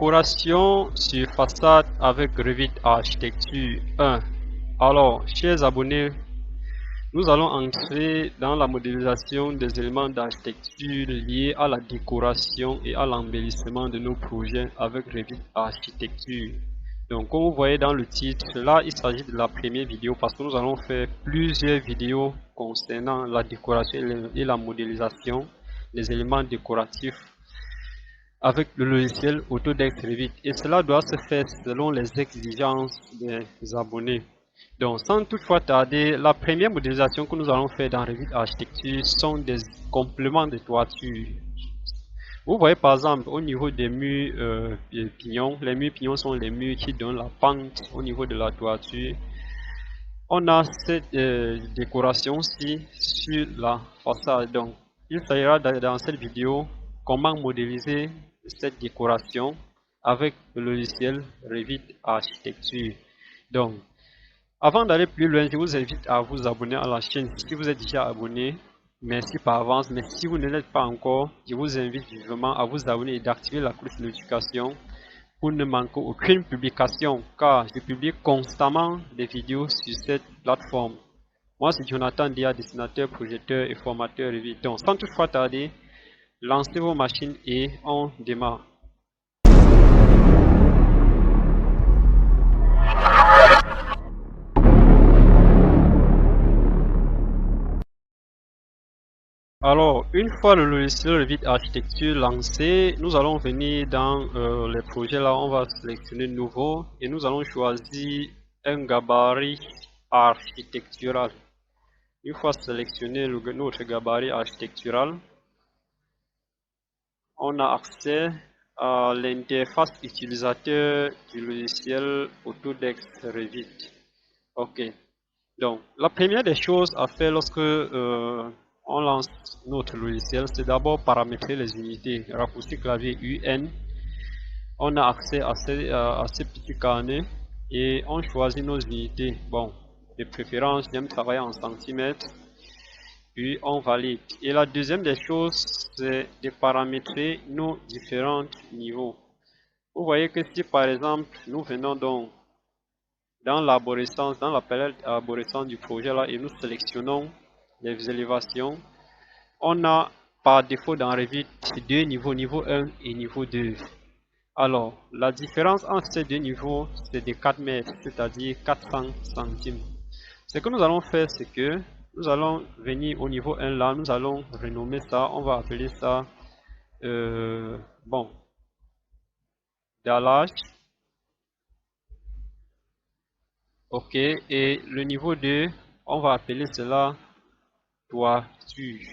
Décoration sur façade avec Revit Architecture 1. Alors, chers abonnés, nous allons entrer dans la modélisation des éléments d'architecture liés à la décoration et à l'embellissement de nos projets avec Revit Architecture. Donc, comme vous voyez dans le titre, là, il s'agit de la première vidéo parce que nous allons faire plusieurs vidéos concernant la décoration et la modélisation des éléments décoratifs avec le logiciel Autodesk Revit, et cela doit se faire selon les exigences des abonnés. Donc, sans toutefois tarder, la première modélisation que nous allons faire dans Revit Architecture sont des compléments de toiture. Vous voyez par exemple au niveau des murs pignons, les murs pignons sont les murs qui donnent la pente au niveau de la toiture. On a cette décoration-ci sur la façade. Donc, il s'agira dans cette vidéo comment modéliser cette décoration avec le logiciel Revit Architecture. Donc, avant d'aller plus loin, je vous invite à vous abonner à la chaîne. Si vous êtes déjà abonné, merci par avance. Mais si vous ne l'êtes pas encore, je vous invite vivement à vous abonner et d'activer la cloche de notification pour ne manquer aucune publication, car je publie constamment des vidéos sur cette plateforme. Moi, c'est Jonathan Dia, dessinateur, projecteur et formateur Revit. Donc, sans toutefois tarder, lancez vos machines et on démarre. Alors, une fois le logiciel Revit Architecture lancé, nous allons venir dans les projets là, on va sélectionner nouveau et nous allons choisir un gabarit architectural. Une fois sélectionné notre gabarit architectural, on a accès à l'interface utilisateur du logiciel Autodesk Revit. Ok. Donc, la première des choses à faire lorsque on lance notre logiciel, c'est d'abord paramétrer les unités. Raccourci clavier UN. On a accès à ces petits carnets et on choisit nos unités. Bon, de préférence, j'aime travailler en centimètres. Puis on valide. Et la deuxième des choses, c'est de paramétrer nos différents niveaux. Vous voyez que si par exemple, nous venons donc dans l'arborescence, dans la palette arborescence du projet là, et nous sélectionnons les élévations, on a par défaut dans Revit deux niveaux, niveau 1 et niveau 2. Alors, la différence entre ces deux niveaux, c'est de 4 mètres, c'est-à-dire 400 centimes. Ce que nous allons faire, c'est que nous allons venir au niveau 1 là, nous allons renommer ça, on va appeler ça, bon, dallage. Ok, et le niveau 2, on va appeler cela toiture.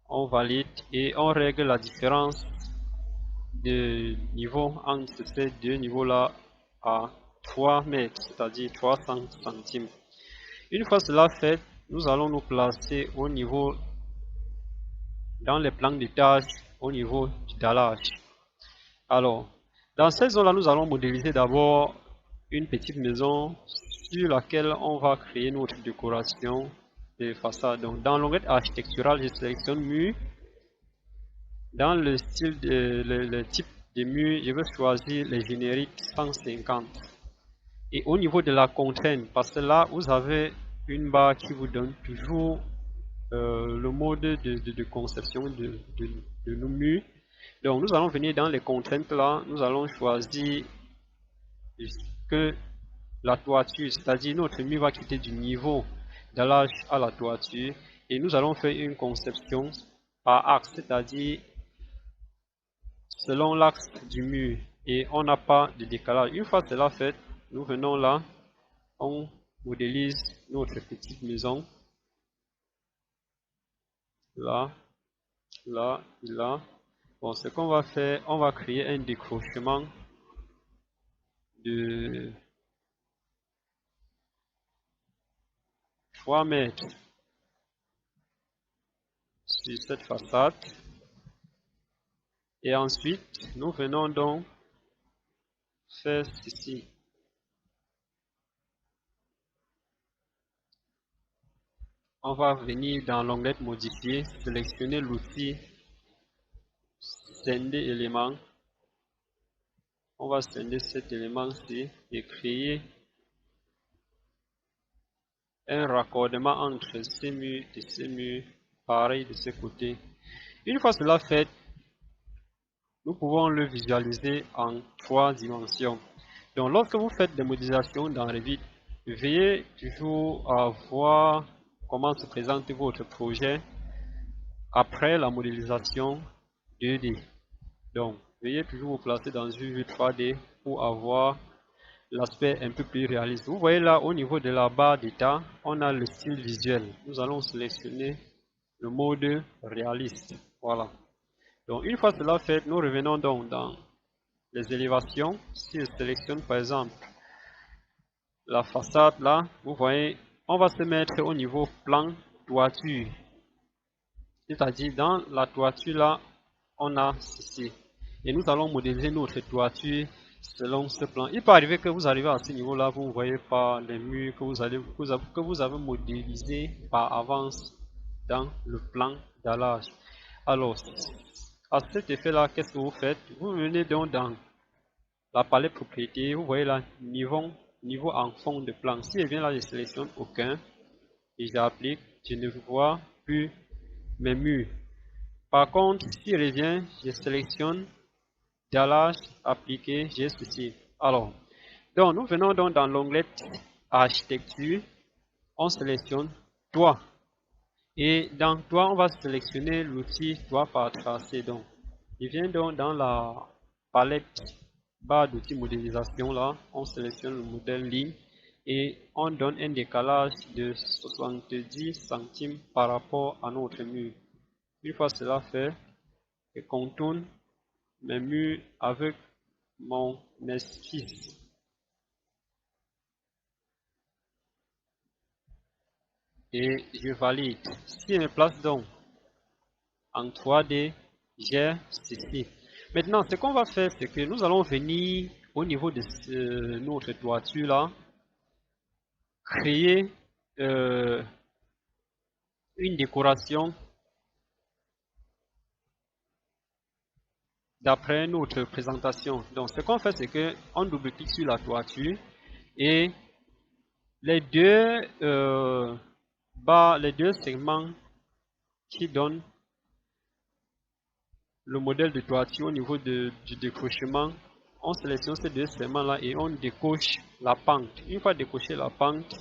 On valide et on règle la différence de niveau entre ces deux niveaux-là à 3 mètres, c'est-à-dire 300 centimes. Une fois cela fait, nous allons nous placer au niveau, dans les plans de tâches, au niveau du dallage. Alors, dans cette zone-là, nous allons modéliser d'abord une petite maison sur laquelle on va créer notre décoration de façade. Donc, dans l'onglet architectural, je sélectionne mur. Dans le style le type de mur, je vais choisir les génériques 150. Et au niveau de la contrainte, parce que là, vous avez une barre qui vous donne toujours le mode de conception de nos murs. Donc, nous allons venir dans les contraintes là, nous allons choisir que la toiture, c'est-à-dire notre mur va quitter du niveau dallage à la toiture et nous allons faire une conception par axe, c'est-à-dire selon l'axe du mur et on n'a pas de décalage. Une fois cela fait, nous venons là, on modélise notre petite maison. Là, là, là. Bon, ce qu'on va faire, on va créer un décrochement de 3 mètres sur cette façade. Et ensuite, nous venons donc faire ceci. On va venir dans l'onglet modifier, sélectionner l'outil scinder éléments On va scinder cet élément-ci et créer un raccordement entre ces murs et ces murs, pareil de ce côté. Une fois cela fait, nous pouvons le visualiser en 3 dimensions. Donc lorsque vous faites des modélisations dans Revit, veuillez toujours voir comment se présente votre projet après la modélisation 2D. Donc veuillez toujours vous placer dans une vue 3D pour avoir l'aspect un peu plus réaliste. Vous voyez là au niveau de la barre d'état, on a le style visuel. Nous allons sélectionner le mode réaliste. Voilà. Donc une fois cela fait, nous revenons donc dans les élévations. Si je sélectionne par exemple la façade là, vous voyez, on va se mettre au niveau plan toiture. C'est-à-dire dans la toiture là, on a ceci. Et nous allons modéliser notre toiture selon ce plan. Il peut arriver que vous arrivez à ce niveau-là, vous ne voyez pas les murs que vous avez modélisés par avance dans le plan d'allage. Alors, à cet effet-là, qu'est-ce que vous faites? Vous venez donc dans la palette propriété, vous voyez là, niveau en fond de plan. Si je viens là, je sélectionne aucun et j'applique, je ne vois plus mes murs. Par contre, si je reviens, je sélectionne dallage, appliquer, j'ai ceci. Alors, donc nous venons donc dans l'onglet architecture, on sélectionne toit. Et dans toit, on va sélectionner l'outil toit par tracé. Donc, je viens donc dans la palette barre d'outils modélisation là, on sélectionne le modèle ligne et on donne un décalage de 70 centimes par rapport à notre mur. Une fois cela fait, je contourne mes murs avec mon esquisse. Et je valide. Si je me place donc en 3D, j'ai ceci. Maintenant, ce qu'on va faire, c'est que nous allons venir au niveau de notre toiture là, créer une décoration d'après notre présentation. Donc, ce qu'on fait, c'est que on double-clique sur la toiture et les deux les deux segments qui donnent le modèle de toiture au niveau du décrochement, on sélectionne ces deux segments-là et on décoche la pente. Une fois décoché la pente,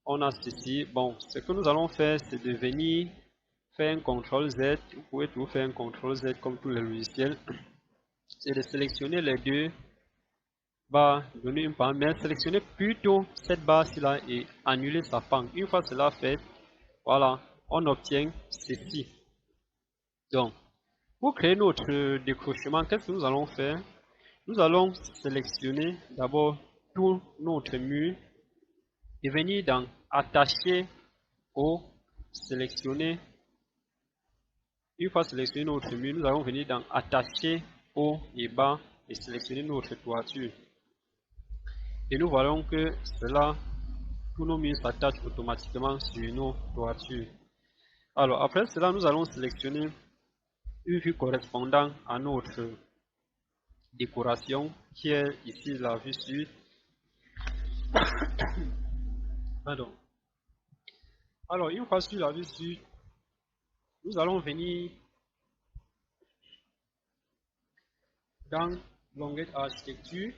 on a ceci. Bon, ce que nous allons faire, c'est de venir faire un CTRL Z. Vous pouvez toujours faire un CTRL Z comme tous les logiciels. C'est de sélectionner les deux barres, donner une pente, mais sélectionner plutôt cette barre-ci là et annuler sa pente. Une fois cela fait, voilà, on obtient ceci. Donc, pour créer notre décrochement, qu'est-ce que nous allons faire? Nous allons sélectionner d'abord tout notre mur et venir dans attacher au sélectionner. Une fois sélectionné notre mur, nous allons venir dans attacher haut et bas et sélectionner notre toiture. Et nous voyons que cela, tous nos murs s'attachent automatiquement sur nos toitures. Alors après cela, nous allons sélectionner une vue correspondant à notre décoration qui est ici la vue sud. Pardon. Alors une fois sur la vue sud, nous allons venir dans l'onglet architecture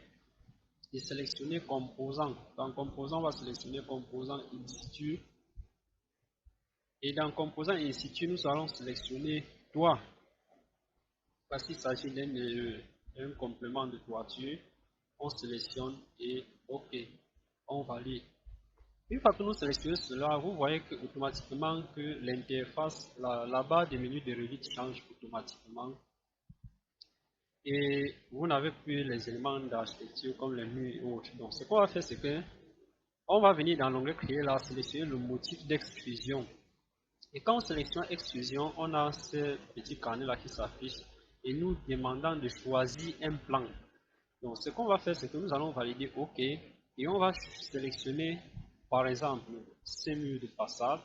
et sélectionner composant. Dans composant, on va sélectionner composant in situ. Et dans composant in situ, nous allons sélectionner toit. Parce qu'il s'agit d'un complément de toiture. On sélectionne et OK. On valide. Une fois que nous sélectionnons cela, vous voyez que automatiquement que l'interface, la barre des menus de Revit change automatiquement. Et vous n'avez plus les éléments d'architecture comme les murs et autres. Donc ce qu'on va faire, c'est que on va venir dans l'onglet créer là, sélectionner le motif d'extrusion. Et quand on sélectionne extrusion, on a ce petit carnet là qui s'affiche et nous demandant de choisir un plan. Donc ce qu'on va faire, c'est que nous allons valider OK et on va sélectionner par exemple ces murs de façade.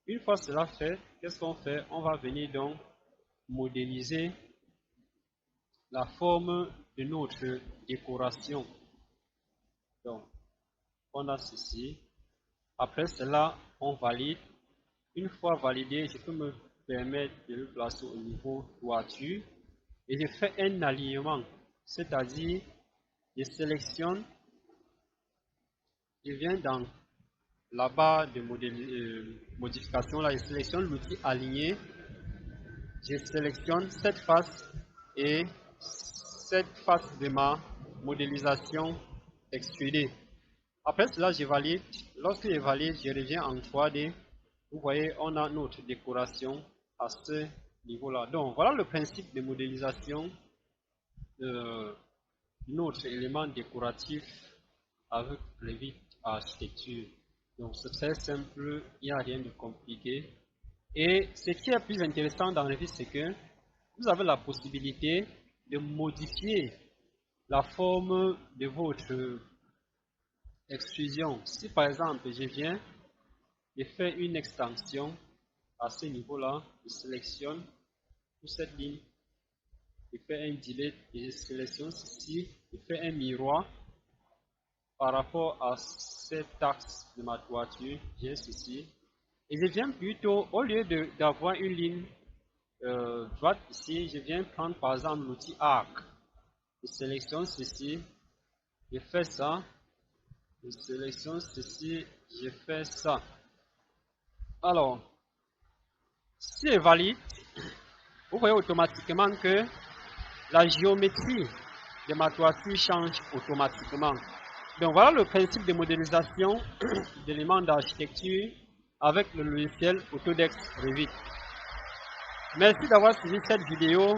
Une fois cela fait, qu'est-ce qu'on fait? On va venir donc modéliser la forme de notre décoration. Donc, on a ceci. Après cela, on valide. Une fois validé, je peux me permettre de le placer au niveau toiture et je fais un alignement, c'est-à-dire je sélectionne, je viens dans la barre de modification, là je sélectionne l'outil aligner, je sélectionne cette face et cette face de ma modélisation extrudée. Après cela, je valide. Lorsque je valide, je reviens en 3D. Vous voyez, on a notre décoration à ce niveau-là. Donc, voilà le principe de modélisation de notre élément décoratif avec Revit Architecture. Donc, c'est très simple, il n'y a rien de compliqué. Et ce qui est plus intéressant dans Revit, c'est que vous avez la possibilité de modifier la forme de votre extrusion. Si par exemple, je viens de faire une extension à ce niveau-là, je sélectionne toute cette ligne, je fais un delete et je sélectionne ceci, je fais un miroir par rapport à cet axe de ma toiture, j'ai ceci, et je viens plutôt, au lieu d'avoir une ligne droite ici, je viens prendre par exemple l'outil arc, je sélectionne ceci, je fais ça, je sélectionne ceci, je fais ça. Alors, si je valide, vous voyez automatiquement que la géométrie de ma toiture change automatiquement. Donc voilà le principe de modélisation d'éléments d'architecture avec le logiciel Autodesk Revit. Merci d'avoir suivi cette vidéo.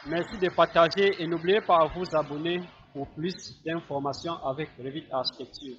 Merci de partager et n'oubliez pas de vous abonner pour plus d'informations avec Revit Architecture.